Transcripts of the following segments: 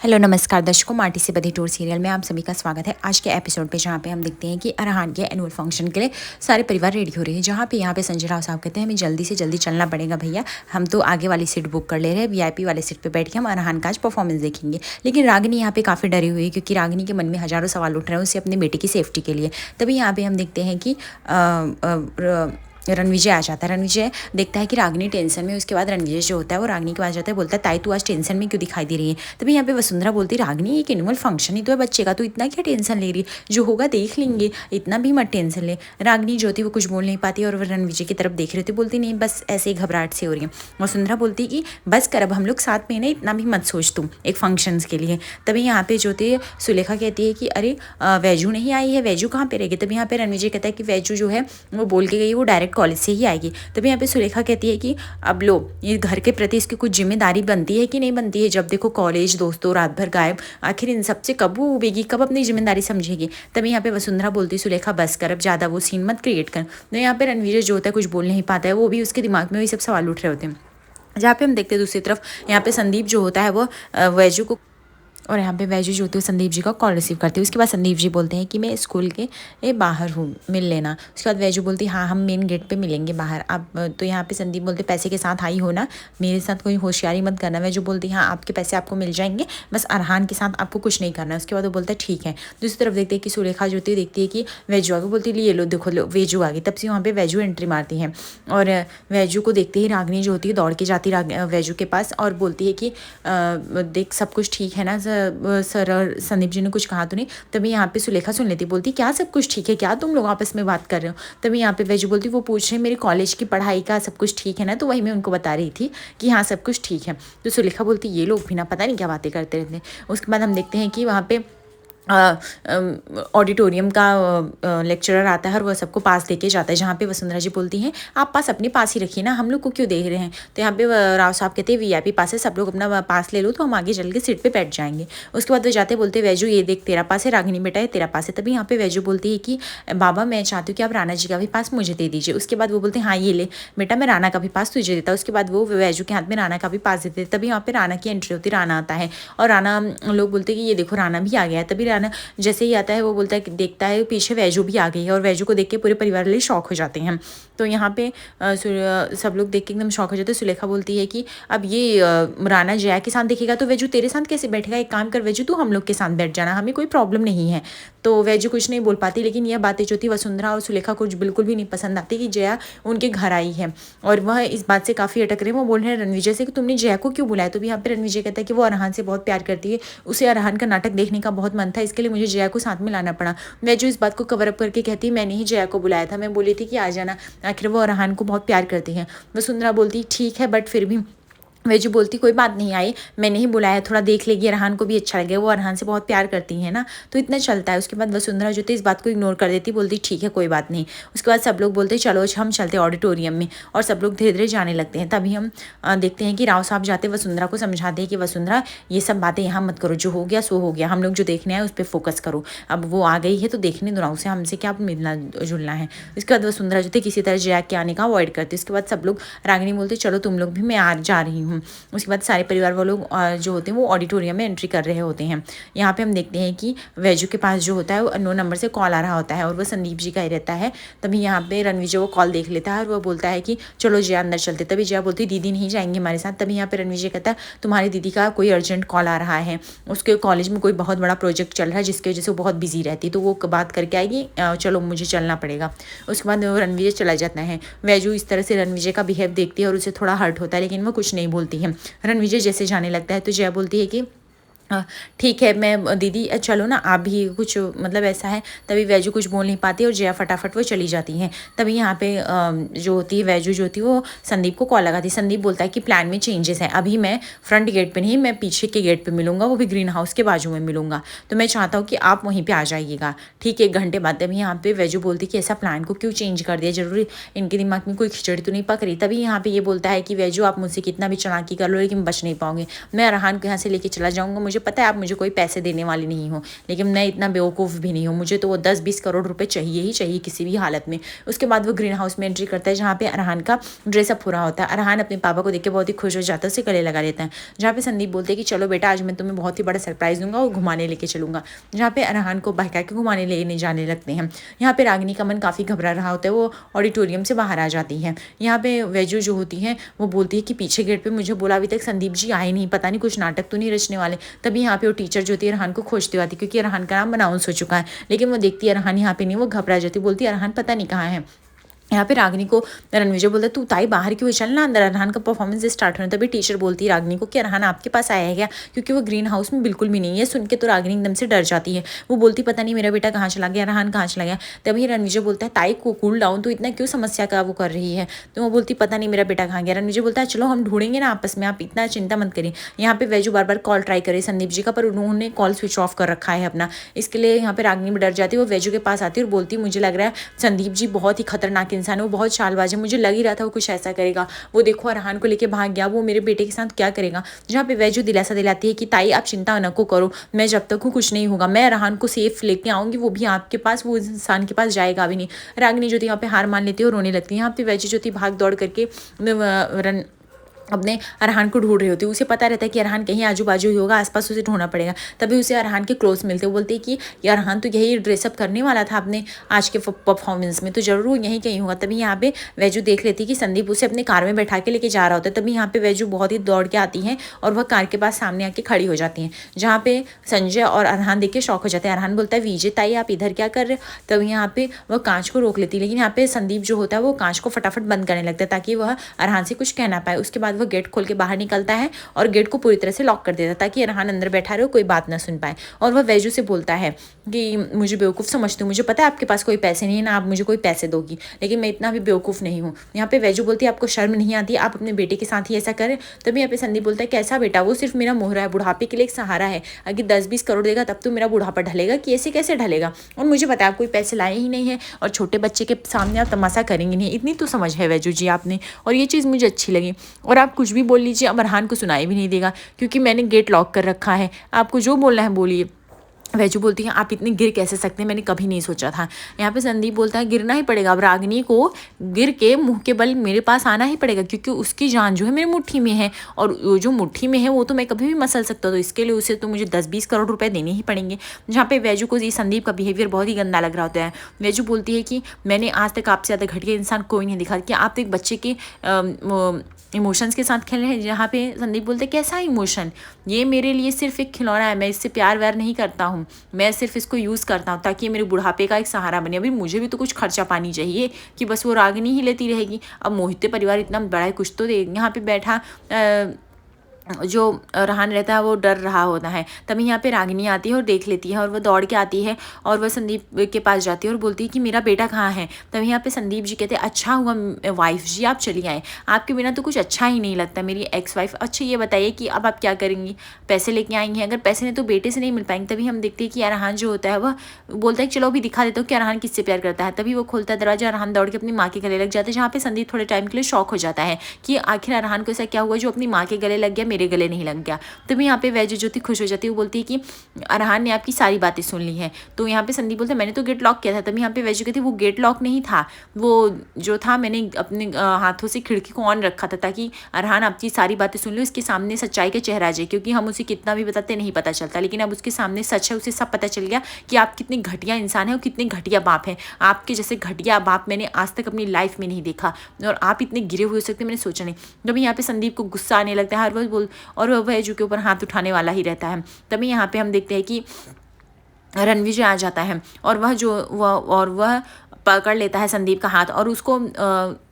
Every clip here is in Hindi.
हेलो नमस्कार दर्शकों, माटी से बधी टूर सीरियल में आप सभी का स्वागत है। आज के एपिसोड पे जहाँ पे हम देखते हैं कि अरहान के एनुअल फंक्शन के लिए सारे परिवार रेडी हो रहे हैं। जहाँ पे यहाँ पे संजय राव साहब कहते हैं हमें जल्दी से जल्दी चलना पड़ेगा भैया, हम तो आगे वाली सीट बुक कर ले रहे हैं, वीआईपी वाले सीट पर बैठ के हम अरहान का आज परफॉर्मेंस देखेंगे। लेकिन रागिनी यहाँ पे काफ़ी डरी हुई है क्योंकि रागिनी के मन में हज़ारों सवाल उठ रहे हैं उसे अपने बेटे की सेफ्टी के लिए। तभी यहाँ पे हम देखते हैं कि रणविजय आ जाता है। रणविजय देखता है कि रागिनी टेंशन में, उसके बाद रणविजय जो होता है वो रागिनी के पास जाता है, बोलता है ताई तू आज टेंशन में क्यों दिखाई दे रही है। तभी यहाँ पे वसुंधरा बोलती है रागिनी एक एनुअल फंक्शन ही तो है बच्चे का, तो इतना क्या टेंशन ले रही है, जो होगा देख लेंगे, इतना भी मत टेंशन ले। रागिनी जो होती है वो कुछ बोल नहीं पाती और रणविजय की तरफ देख रही थी, बोलती नहीं बस ऐसे ही घबराहट से हो रही है। वसुंधरा बोलती कि बस कर, अब हम लोग साथ में ना, इतना भी मत सोच तुम एक फंक्शन के लिए। तभी यहाँ पे जो होती है सुलेखा कहती है कि अरे वैजू नहीं आई है, वैजू कहाँ पे रहेगी। तभी यहाँ पे रणविजय कहता है कि वैजू जो है वो बोल के गई वो डायरेक्ट कॉलेज से ही आएगी। तभी यहाँ पे सुलेखा कहती है कि अब लो ये घर के प्रति इसकी कुछ जिम्मेदारी बनती है कि नहीं बनती है, जब देखो कॉलेज दोस्तों रात भर गायब, आखिर इन सबसे कब वो उबेगी, कब अपनी जिम्मेदारी समझेगी। तभी यहाँ पे वसुंधरा बोलती सुलेखा बस कर, अब ज़्यादा वो सीन मत क्रिएट कर। तो यहाँ पे रणवीर जो होता है कुछ बोल नहीं पाता है, वो भी उसके दिमाग में वही सब सवाल उठ रहे होते हैं। जहाँ पे हम देखते हैं दूसरी तरफ यहाँ पे संदीप जो होता है वो वैजू को, और यहाँ पे वैजू जो होती है संदीप जी का कॉल रिसीव करती है। उसके बाद संदीप जी बोलते हैं कि मैं स्कूल के बाहर हूँ, मिल लेना। उसके बाद वैजू बोलती है हाँ हम मेन गेट पे मिलेंगे बाहर। अब तो यहाँ पे संदीप बोलते पैसे के साथ आई हो ना, मेरे साथ कोई होशियारी मत करना। वैजू बोलती है हाँ आपके पैसे आपको मिल जाएंगे, बस अरहान के साथ आपको कुछ नहीं करना है। उसके बाद वो बोलता है ठीक है। दूसरी तरफ देखते हैं कि सुलेखा जो होती है देखती है कि वैजू आगे, बोलती है ये लो देखो लो वैजू आगे। तब से वहाँ पे वैजू एंट्री मारती है और वैजू को देखते ही रागिनी जो होती है दौड़ के जाती वैजू के पास और बोलती है कि देख सब कुछ ठीक है ना सर, और संदीप जी ने कुछ कहा तो नहीं। तभी यहाँ पे सुलेखा सुन लेती, बोलती क्या सब कुछ ठीक है, क्या तुम लोग आपस में बात कर रहे हो। तभी यहाँ पे वैजू बोलती वो पूछ रहे मेरे कॉलेज की पढ़ाई का सब कुछ ठीक है ना, तो वही मैं उनको बता रही थी कि हाँ सब कुछ ठीक है। तो सुलेखा बोलती ये लोग भी ना पता नहीं क्या बातें करते रहते हैं। उसके बाद हम देखते हैं कि वहाँ पे ऑडिटोरियम का लेक्चरर आता है और वह सबको पास लेके जाता है। जहाँ पे वसुंधरा जी बोलती हैं आप पास अपने पास ही रखिए ना, हम लोग को क्यों देख रहे हैं। तो यहाँ पे राव साहब कहते हैं वीआईपी पास है, सब लोग अपना पास ले लो तो हम आगे चल के सीट पे बैठ जाएंगे। उसके बाद वो जाते बोलते वैजू ये देख तेरा पास है, रागिनी बेटा है तेरा पास है। तभी यहाँ पे वैजू बोलती है कि बाबा मैं चाहती हूँ कि आप राणा जी का भी पास मुझे दे दीजिए। उसके बाद वो बोलते हैं हाँ ये ले बेटा, मैं राणा का भी पास तुझे देता। उसके बाद वो वैजू के हाथ में राणा का भी पास देते। तभी यहाँ पे राणा की एंट्री होती है, राणा आता है और राणा लोग बोलते हैं कि ये देखो राणा भी आ गया है। तभी राणा जैसे आता है वो बोलता है कि देखता है पीछे वैजू भी आ गई है और वैजू को देख के पूरे परिवार वाले शॉक हो जाते हैं। तो यहाँ पे सब लोग देख के एकदम शॉक हो जाते हैं। सुलेखा बोलती है कि अब ये राणा जया के साथ देखेगा तो वैजू तेरे साथ कैसे बैठेगा, एक काम कर वैजू तू हम लोग के साथ बैठ जाना, हमें कोई प्रॉब्लम नहीं है। तो वैजू कुछ नहीं बोल पाती, लेकिन यह बातें जो थी वसुंधरा और सुलेखा को बिल्कुल भी नहीं पसंद आती कि जया उनके घर आई है और वह इस बात से काफ़ी अटक रहे हैं। वो बोल रहे हैं रणविजय से कि तुमने जया को क्यों बुलाया। तो भी यहाँ पे रणविजय कहता है कि वो अरहान से बहुत प्यार करती है, उसे अरहान का नाटक देखने का बहुत मन था, इसके लिए मुझे जया को साथ में लाना पड़ा। वैजू इस बात को कवर अप करके कहती है मैंने ही जया को बुलाया था, मैं बोली थी कि आ जाना, आखिर वो अरहान को बहुत प्यार करती है। वसुंधरा बोलती ठीक है बट फिर भी। वैजू बोलती कोई बात नहीं आई, मैंने ही बुलाया, थोड़ा देख लेगी, अरहान को भी अच्छा लगे, वो अरहान से बहुत प्यार करती है ना, तो इतना चलता है। उसके बाद वसुंधरा जो थी इस बात को इग्नोर कर देती, बोलती ठीक है कोई बात नहीं। उसके बाद सब लोग बोलते चलो हम चलते ऑडिटोरियम में और सब लोग धीरे धीरे जाने लगते हैं। तभी हम देखते हैं कि राव साहब जाते वसुंधरा को समझाते हैं कि वसुंधरा ये सब बातें यहाँ मत करो, जो हो गया सो हो गया, हम लोग जो देखने आए उस पर फोकस करो, अब वो आ गई है तो देखने दो ना उसे, हमसे क्या मिलना जुलना है। उसके बाद वसुंधरा जो थी किसी तरह जया के आने का अवॉइड करती। उसके बाद सब लोग रागिनी बोलते चलो तुम लोग भी, मैं आ जा रही हूँ। उसके बाद सारे परिवार वालों जो होते हैं वो ऑडिटोरियम में एंट्री कर रहे होते हैं। यहाँ पे हम देखते हैं कि वैजू के पास जो होता है वो अननोन नंबर से कॉल आ रहा होता है और वो संदीप जी का ही रहता है। तभी यहाँ पे रणविजय वो कॉल देख लेता है और वो बोलता है कि चलो जया अंदर चलते। तभी जया बोलती दीदी नहीं जाएंगे हमारे साथ। तभी यहाँ पे रणविजय कहता है तुम्हारी दीदी का कोई अर्जेंट कॉल आ रहा है, उसके कॉलेज में कोई बहुत बड़ा प्रोजेक्ट चल रहा है जिसकी वजह से वो बहुत बिजी रहती है, तो वो बात करके आएगी, चलो मुझे चलना पड़ेगा। उसके बाद रणविजय चला जाता है। वैजू इस तरह से रणविजय का बिहेव देखती है और उसे थोड़ा हर्ट होता है, लेकिन वो कुछ नहीं बोलती है। रणविजय जैसे जाने लगता है तो जया बोलती है कि ठीक है मैं दीदी चलो ना आप भी, कुछ मतलब ऐसा है। तभी वैजू कुछ बोल नहीं पाती और जया फटाफट वो चली जाती हैं। तभी यहाँ पे जो होती है वैजू जो होती है वो संदीप को कॉल लगाती है। संदीप बोलता है कि प्लान में चेंजेस हैं, अभी मैं फ्रंट गेट पे नहीं, मैं पीछे के गेट पे मिलूंगा, वो भी ग्रीन हाउस के बाजू में मिलूंगा, तो मैं चाहता हूँ कि आप वहीं पर आ जाइएगा ठीक है 1 घंटे बाद। तभी यहाँ पे वैजू बोलती कि ऐसा प्लान को क्यों चेंज कर दिया, जरूरी इनके दिमाग में कोई खिचड़ी तो नहीं पक रही। तभी यहाँ पे ये बोलता है कि वैजू आप मुझसे कितना भी चालाकी कर लो लेकिन बच नहीं पाओगे, मैं अरहान को यहाँ से लेके चला जाऊँगा, मुझे पता है आप मुझे कोई पैसे देने वाली नहीं हो, लेकिन मैं इतना बेवकूफ़ भी नहीं हूँ, मुझे तो वो 10-20 करोड़ रुपए चाहिए ही चाहिए किसी भी हालत में। उसके बाद वो ग्रीन हाउस में एंट्री करता है जहाँ पे अरहान का ड्रेसअप हो रहा होता है। अरहान अपने पापा को देख के बहुत ही खुश हो जाता है, उसे गले लगा लेता है। जहाँ पे संदीप बोलते हैं कि चलो बेटा आज मैं तुम्हें बहुत ही बड़ा सरप्राइज़ दूंगा और घुमाने लेके चलूँगा, जहाँ पे अरहान को बहका के घुमाने लेने जाने लगते हैं। यहाँ पे रागिनी का मन काफ़ी घबरा रहा होता है, वो ऑडिटोरियम से बाहर आ जाती है। यहाँ पे वैजू जो होती है वो बोलती है कि पीछे गेट पे मुझे बोला अभी तक संदीप जी आए नहीं, पता नहीं कुछ नाटक तो नहीं रचने वाले। तभी यहाँ पे वो टीचर जो होती है अरहान को खोजती आती क्योंकि अरहान का नाम अनाउंस हो चुका है, लेकिन वो देखती है अरहान यहाँ पे नहीं, वो घबरा जाती, बोलती है अरहान पता नहीं कहाँ है। यहाँ पे रागिनी को रणविजय बोलता है तू ताई बाहर क्यों, चल ना अंदर, अरहान का परफॉर्मेंस स्टार्ट होना। तभी टीचर बोलती है रागिनी को कि अरहान आपके पास आया है क्या, क्योंकि वो ग्रीन हाउस में बिल्कुल भी नहीं है। सुन के तो रागिनी एकदम से डर जाती है, वो बोलती पता नहीं मेरा बेटा कहाँ चला गया, अरहान कहाँ चला गया। तभी रणविजय बोलता है ताई को कूल डाउन, तो इतना क्यों समस्या का वो कर रही है। तो वो बोलती पता नहीं मेरा बेटा कहाँ गया। रणविजय बोलता है चलो हम ढूंढेंगे ना आपस में, आप इतना चिंता मत करिए। यहाँ पे वैजू बार बार कॉल ट्राई करे संदीप जी का, पर उन्होंने कॉल स्विच ऑफ कर रखा है अपना, इसके लिए यहाँ पे रागिनी भी डर जाती है। वो वैजू के पास आती है और बोलती मुझे लग रहा है संदीप जी बहुत ही खतरनाक इंसान है, वो बहुत चालबाज, मुझे लग ही रहा था वो कुछ ऐसा करेगा, वो देखो अरहान को लेके भाग गया, वो मेरे बेटे के साथ क्या करेगा। जहाँ पे वैजू दिलासा दिलाती है कि ताई आप चिंता न को करो, मैं जब तक हूँ कुछ नहीं होगा, मैं अरहान को सेफ लेके आऊंगी, वो भी आपके पास, वो इंसान के पास जाएगा भी नहीं। रागिनी जो थी यहाँ पे हार मान लेती है और रोने लगती है। यहाँ पे वैजू जो थी भाग दौड़ करके अपने अरहान को ढूंढ रही होती है, उसे पता रहता है कि अरहान कहीं आजू बाजू ही होगा, आसपास उसे ढूंढना पड़ेगा। तभी उसे अरहान के क्लोज मिलते, वो बोलते हैं कि यार अरहान तो यही ड्रेसअप करने वाला था अपने आज के परफॉर्मेंस में, तो जरूर यहीं कहीं होगा। तभी यहाँ पे वैजू देख लेती है कि संदीप उसे अपने कार में बैठा के लेके जा रहा होता है। तभी यहाँ पे वैजू बहुत ही दौड़ के आती है और वह कार के पास सामने आके खड़ी हो जाती हैं, जहाँ पे संजय और अरहान देख के शौक हो जाते हैं। अरहान बोलता है विजय ताई आप इधर क्या कर रहे हो। तभी यहाँ पे वह कांच को रोक लेती है, लेकिन यहाँ पे संदीप जो होता है वो कांच को फटाफट बंद करने लगता है ताकि वह अरहान से कुछ कह ना पाए। उसके बाद वह गेट खोल के बाहर निकलता है और गेट को पूरी तरह से लॉक कर देता है ताकि अरहान अंदर बैठा रहे, कोई बात ना सुन पाए। और वह वैजू से बोलता है कि मुझे बेवकूफ़ समझती हूँ, मुझे पता है आपके पास कोई पैसे नहीं है, ना आप मुझे कोई पैसे दोगी, लेकिन मैं इतना भी बेवकूफ़ नहीं हूँ। यहाँ पे वैजू बोलती है आपको शर्म नहीं आती, आप अपने बेटे के साथ ही ऐसा करें। तभी यहाँ पे संदीप बोलता है कैसा बेटा, वो सिर्फ मेरा मोहरा है, बुढ़ापे के लिए एक सहारा है, अगर 10-20 करोड़ देगा तब तो मेरा बुढ़ापा ढलेगा, कि ऐसे कैसे ढलेगा। और मुझे पता है आप कोई पैसे लाए ही नहीं है और छोटे बच्चे के सामने आप तमाशा करेंगे नहीं, इतनी तो समझ है वैजू जी आपने, और ये चीज़ मुझे अच्छी लगी। और आप कुछ भी बोल लीजिए, अब अरहान को सुनाई भी नहीं देगा क्योंकि मैंने गेट लॉक कर रखा है, आपको जो बोलना है बोलिए। वैजू बोलती है आप इतने गिर कैसे सकते हैं, मैंने कभी नहीं सोचा था। यहाँ पे संदीप बोलता है गिरना ही पड़ेगा, अब रागिनी को गिर के मुंह के बल मेरे पास आना ही पड़ेगा क्योंकि उसकी जान जो है मेरी मुट्ठी में है, और जो मुट्ठी में है वो तो मैं कभी भी मसल सकता हूँ, तो इसके लिए उसे तो मुझे 10-20 करोड़ रुपए देने ही पड़ेंगे। जहाँ पे वैजू को ये संदीप का बिहेवियर बहुत ही गंदा लग रहा होता है। वैजू बोलती है कि मैंने आज तक आपसे ज़्यादा घटिया इंसान कोई नहीं दिखा, कि आप तो एक बच्चे के इमोशंस के साथ खेल रहे हैं। जहाँ पे संदीप बोलते कैसा इमोशन, ये मेरे लिए सिर्फ एक खिलौना है, मैं इससे प्यार व्यार नहीं करता हूँ, मैं सिर्फ इसको यूज़ करता हूँ ताकि मेरे बुढ़ापे का एक सहारा बने। अभी मुझे भी तो कुछ खर्चा पानी चाहिए कि बस वो रागिनी ही लेती रहेगी। अब मोहिते परिवार इतना बड़ा है, कुछ तो दे। यहाँ पे बैठा जो अरहान रहता है वो डर रहा होता है। तभी यहाँ पे रागिनी आती है और देख लेती है और वह दौड़ के आती है और वह संदीप के पास जाती है और बोलती है कि मेरा बेटा कहाँ है। तभी यहाँ पे संदीप जी कहते हैं अच्छा हुआ वाइफ जी आप चली आए, आपके बिना तो कुछ अच्छा ही नहीं लगता मेरी एक्स वाइफ। अच्छा ये बताइए कि अब आप क्या करेंगी, पैसे लेके आएंगी, अगर पैसे नहीं तो बेटे से नहीं मिल पाएंगे। तभी हम देखते हैं कि अरहान जो होता है वह बोलता है चलो अभी दिखा देता हूँ कि अरहान किससे प्यार करता है। तभी वो खोलता है दरवाजा, अरहान दौड़ के अपनी माँ के गले लग जाता है, जहाँ पे संदीप थोड़े टाइम के लिए शॉक हो जाता है कि आखिर अरहान को ऐसा क्या हुआ जो अपनी माँ के गले लग गया, मेरे गले नहीं लग गया। तभी यहाँ पे वैजू जो थी खुश हो जाती है, वो बोलती है कि अरहान ने आपकी सारी बातें सुन ली हैं। तो यहाँ पे संदीप बोलते मैंने तो गेट लॉक किया था। तभी यहाँ पे वैजू कहती वो गेट लॉक नहीं था, वो जो था मैंने अपने हाथों से खिड़की को ऑन रखा था ताकि अरहान आपकी सारी बातें सुन लो, इसके सामने सच्चाई का चेहरा आ जाए, क्योंकि हम उसे कितना भी बताते नहीं पता चलता, लेकिन अब उसके सामने सच है, उसे सब पता चल गया कि आप कितने घटिया इंसान हैं और कितने घटिया बाप हैं। आपके जैसे घटिया बाप मैंने आज तक अपनी लाइफ में नहीं देखा और आप इतने गिरे हुए हो सकते मैंने सोचा नहीं। तभी यहाँ पे संदीप को गुस्सा आने लगता है और वह वैजू के ऊपर हाथ उठाने वाला ही रहता है। तभी यहाँ पे हम देखते हैं कि रणविजय आ जाता है और वह पकड़ लेता है संदीप का हाथ और उसको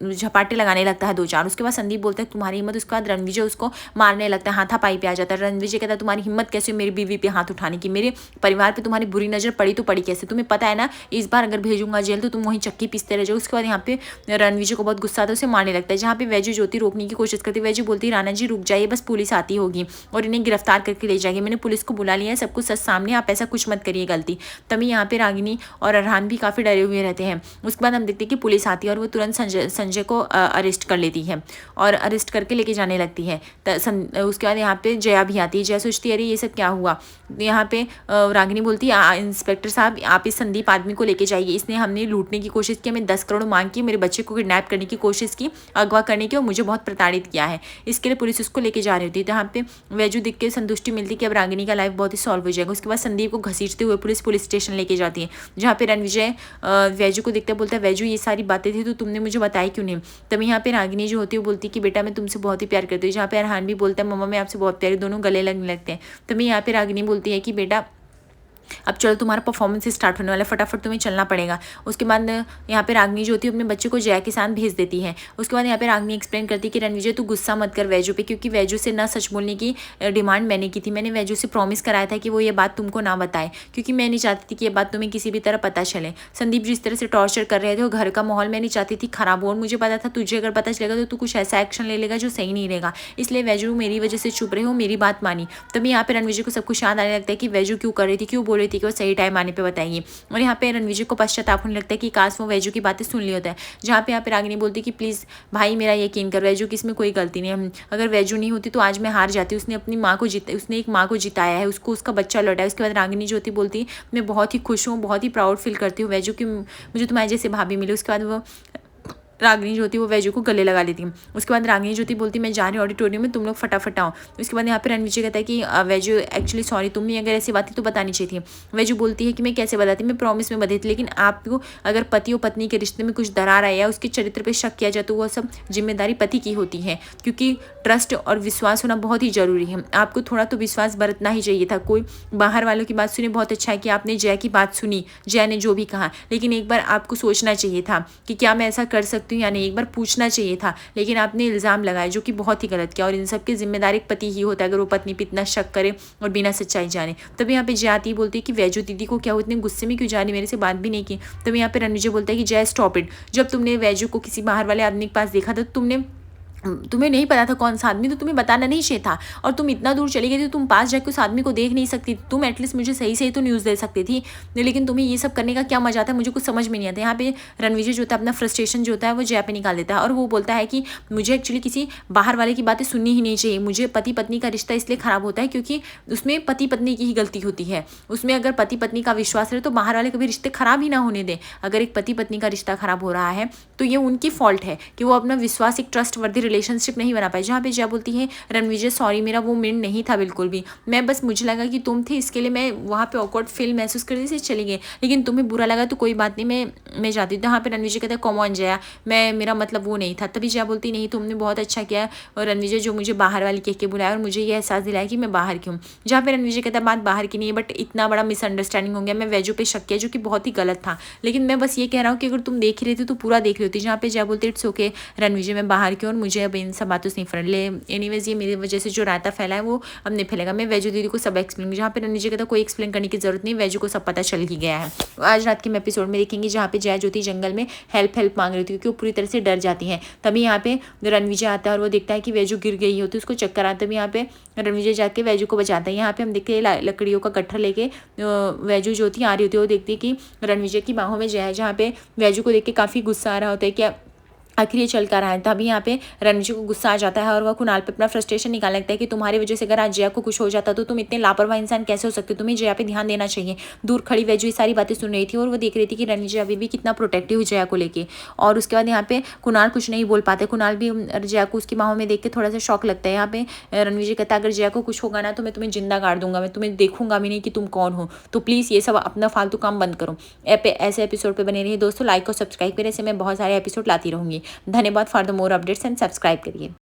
झपाटे लगाने लगता है 2-4। उसके बाद संदीप बोलता है तुम्हारी हिम्मत, उसके बाद रणविजय उसको मारने लगता है, हाथापाई पे आ जाता है। रणविजय कहता है तुम्हारी हिम्मत कैसे मेरी बीवी पे हाथ उठाने की, मेरे परिवार पे तुम्हारी बुरी नज़र पड़ी तो पड़ी कैसे, तुम्हें पता है ना इस बार अगर भेजूंगा जेल तो तुम वहीं चक्की पीसते रह जाओ। उसके बाद यहाँ पे रणविजय को बहुत गुस्सा आता है, उसे मारने लगता है। जहाँ पे वैजू ज्योति रोकने की कोशिश करती है, वैजू बोलती है राणा जी रुक जाइए, बस पुलिस आती होगी और इन्हें गिरफ्तार करके ले जाएगी, मैंने पुलिस को बुला लिया है, सब कुछ सच सामने, आप ऐसा कुछ मत करिए गलती। तभी यहाँ पे रागिनी और अरहान भी काफ़ी डरे हुए रहते हैं। है। उसके बाद हम देखते हैं कि पुलिस आती है और वो तुरंत संजय को अरेस्ट कर लेती है और अरेस्ट करके लेके जाने लगती है। उसके बाद यहाँ पे जया भी आती है। जया सोचती है अरे ये सब क्या हुआ। यहाँ पे रागिनी बोलती है इंस्पेक्टर साहब आप इस संदीप आदमी को लेके जाइए, इसने हमने लूटने की कोशिश की, हमें 10 करोड़ मांग की, मेरे बच्चे को किडनैप करने की कोशिश की, अगवा करने की और मुझे बहुत प्रताड़ित किया है। इसके लिए पुलिस उसको लेके जा रही होती है। तो यहाँ पे वैजू दिख के संतुष्टि मिलती कि अब रागिनी का लाइफ बहुत ही सॉल्व हो जाएगा। उसके बाद संदीप को घसीटते हुए पुलिस स्टेशन लेके जाती है, जहाँ पे रणविजय वैजू को देखता है, बोलता है वैजू ये सारी बातें थी तो तुमने मुझे बताई क्यों नहीं। तभी यहाँ पे रागिनी जो होती है वो बोलती है कि बेटा मैं तुमसे बहुत ही प्यार करती हूँ। जहाँ पे अरहान भी बोलता है मम्मा मैं आपसे बहुत प्यार, दोनों गले लगने लगते हैं। तभी यहाँ पे रागिनी बोलती है कि बेटा अब चलो तुम्हारा परफॉर्मेंस स्टार्ट होने वाला है, फटाफट तुम्हें चलना पड़ेगा। उसके बाद यहाँ पे रागिनी जो होती है अपने बच्चे को जया के साथ भेज देती है। उसके बाद यहाँ पे रागिनी एक्सप्लेन करती है कि रणविजय तू गुस्सा मत कर वैजू पे, क्योंकि वैजू से ना सच बोलने की डिमांड मैंने की थी। मैंने वैजू से प्रॉमिस कराया था कि वो ये बात तुमको ना बताए, क्योंकि मैं नहीं चाहती थी कि ये बात तुम्हें किसी भी तरह पता चले। संदीप जिस तरह से टॉर्चर कर रहे थे, वो घर का माहौल मैं नहीं चाहती थी खराब हो, और मुझे पता था तुझे अगर पता चलेगा तो तू कुछ ऐसा एक्शन ले लेगा जो सही नहीं रहेगा, इसलिए वैजू मेरी वजह से चुप रहे हो, मेरी बात मानी। तभी यहाँ पे रणविजय को सब कुछ याद आने लगता है कि वैजू क्यों कर रही थी, क्यों बोल रही थी कि वो सही टाइम आने पे बताएंगे। और यहाँ पे रणविजय को पश्चाताप होने लगता है कि काश वो वैजू की बातें सुन ली होता है। जहाँ पे यहाँ पे रागिनी बोलती है कि प्लीज़ भाई मेरा यकीन कर, वैजू की इसमें कोई गलती नहीं है, अगर वैजू नहीं होती तो आज मैं हार जाती। उसने अपनी माँ को उसने एक माँ को जिताया है, उसको उसका बच्चा लौटा है। उसके बाद रागिनी जो होती बोलती मैं बहुत ही खुश हूँ, बहुत ही प्राउड फील करती हूँ वैजू की, मुझे तुम्हारे जैसे भाभी मिली। उसके बाद वो रागिनी जो होती है वो वैजू को गले लगा लेती है। उसके बाद रागिनी जो होती बोलती मैं जा रही हूँ ऑडिटोरियम में, तुम लोग फटाफट आओ। उसके बाद यहाँ पे रणविजय कहता है कि वैजू एक्चुअली सॉरी, तुम भी अगर ऐसी बात थी तो बतानी चाहिए थी। वैजू बोलती है कि मैं कैसे बताती, मैं प्रॉमिस में बधी थी, लेकिन आपको अगर पति और पत्नी के रिश्ते में कुछ दरार आया या उसके चरित्र पर शक किया जाए तो वह सब जिम्मेदारी पति की होती है, क्योंकि ट्रस्ट और विश्वास होना बहुत ही जरूरी है। आपको थोड़ा तो विश्वास बरतना ही चाहिए था। कोई बाहर वालों की बात सुनी, बहुत अच्छा है कि आपने जया की बात सुनी, जया ने जो भी कहा, लेकिन एक बार आपको सोचना चाहिए था कि क्या मैं ऐसा कर सकती हूँ या नहीं, एक बार पूछना चाहिए था। लेकिन आपने इल्ज़ाम लगाया जो कि बहुत ही गलत किया, और इन सब की जिम्मेदारी एक पति ही होता है अगर वो पत्नी पे इतना शक करे और बिना सच्चाई जाने। तभी यहाँ पे जया आती बोलती है कि वैजू दीदी को क्या हो, इतने गुस्से में क्यों जा रही, मेरे से बात भी नहीं की। तभी यहाँ पे रणविजय बोलता है कि जया स्टॉप इट, जब तुमने वैजू को किसी बाहर वाले आदमी के पास देखा था तो तुम्हें नहीं पता था कौन सा आदमी, तो तुम्हें बताना नहीं चाहिए था, और तुम इतना दूर चली गई थी, तुम पास जाकर उस आदमी को देख नहीं सकती, तुम एटलीस्ट मुझे सही सही तो न्यूज़ दे सकती थी, लेकिन तुम्हें ये सब करने का क्या मजा आता है, मुझे कुछ समझ में नहीं आता। यहाँ पे रणविजय जो होता है अपना फ्रस्ट्रेशन जो होता है वो जया पे निकाल देता है, और वो बोलता है कि मुझे एक्चुअली किसी बाहर वाले की बातें सुननी ही नहीं चाहिए, मुझे पति पत्नी का रिश्ता इसलिए ख़राब होता है क्योंकि उसमें पति पत्नी की ही गलती होती है। उसमें अगर पति पत्नी का विश्वास रहे तो बाहर वाले कभी रिश्ते ख़राब ही ना होने दें। अगर एक पति पत्नी का रिश्ता ख़राब हो रहा है तो ये उनकी फॉल्ट है कि वो अपना विश्वास, एक ट्रस्ट वर्दी रिलेशनशिप नहीं बना पाए। जहाँ पे जया बोलती है रणविजय सॉरी मेरा वो मीन नहीं था बिल्कुल भी, मैं बस मुझे लगा कि तुम थे इसके लिए मैं वहाँ पे ऑकवर्ड फील महसूस करती से चली गई, लेकिन तुम्हें बुरा लगा तो कोई बात नहीं, मैं जाती हूँ। यहाँ पे रणविजय कहता है कम ऑन जया, मेरा मतलब वो नहीं था। तभी जया बोलती नहीं तुमने बहुत अच्छा किया, और रणविजय जो मुझे बाहर वाले कह के बुलाया और मुझे ये एहसास दिलाया कि मैं बाहर की हूँ। जहाँ पे रणविजय कहता है बात बाहर की नहीं है, बट इतना बड़ा मिसअंडरस्टैंडिंग हो गया, मैं वैजू पे शक किया जो कि बहुत ही गलत था, लेकिन मैं बस ये कह रहा हूँ कि अगर तुम देख रही थी तो पूरा देख रही होती। जहाँ पे जया बोलती इट्स ओके रणविजय मैं बाहर की हूँ और मुझे अब इन सब बातों से नहीं ले, एनीवेज ये मेरी वजह से जो रायता फैला है वो अब नहीं फैलेगा, मैं वैजू दीदी को सब एक्सप्लेन। जहाँ पे रणविजय कहता कोई एक्सप्लेन करने की जरूरत नहीं, वैजू को सब पता चल ही गया है। आज रात के एपिसोड में देखेंगे जहाँ पे जया ज्योति जंगल में हेल्प मांग रही थी क्योंकि वो पूरी तरह से डर जाती है। तभी यहाँ पे रणविजय आता है और वो देखता है कि वैजू गिर गई होती है, उसको चक्कर आता है। तभी यहाँ पे रणविजय जाके वैजू को बचाता है। यहाँ पे हम देखते हैं लकड़ियों का गट्ठर लेके वैजू ज्योति आ रही होती है, वो देखती है कि रणविजय की बाहों में जया है। जहाँ पे वैजू को देख के काफ़ी गुस्सा आ रहा होता है क्या आखिर ये चल कर रहा है। तभी यहाँ पे रणविजय को गुस्सा आ जाता है और वह कुणाल पे अपना फ्रस्ट्रेशन निकाल लगता है कि तुम्हारी वजह से अगर आज जया को कुछ हो जाता तो तुम इतने लापरवाह इंसान कैसे हो सकते, तुम्हें जया पे ध्यान देना चाहिए। दूर खड़ी वैजू ये सारी बातें सुन रही थी और वो देख रही थी कि रणविजय अभी भी कितना प्रोटेक्टिव जया को लेके। और उसके बाद यहाँ पे कुणाल कुछ नहीं बोल पाते, कुणाल भी जया को उसकी बाहों में देख के थोड़ा सा शौक लगता है। यहाँ पे रणविजय कहता है अगर जया को कुछ होगा ना तो मैं तुम्हें जिंदा गाड़ दूंगा, मैं तुम्हें देखूंगा भी नहीं कि तुम कौन हो, तो प्लीज़ ये सब अपना फालतू काम बंद करो। ऐसे एपिसोड पर बने रहिए दोस्तों, लाइक और सब्सक्राइब करें, ऐसे मैं बहुत सारे एपिसोड लाती रहूंगी। धन्यवाद for the more updates and subscribe करिए।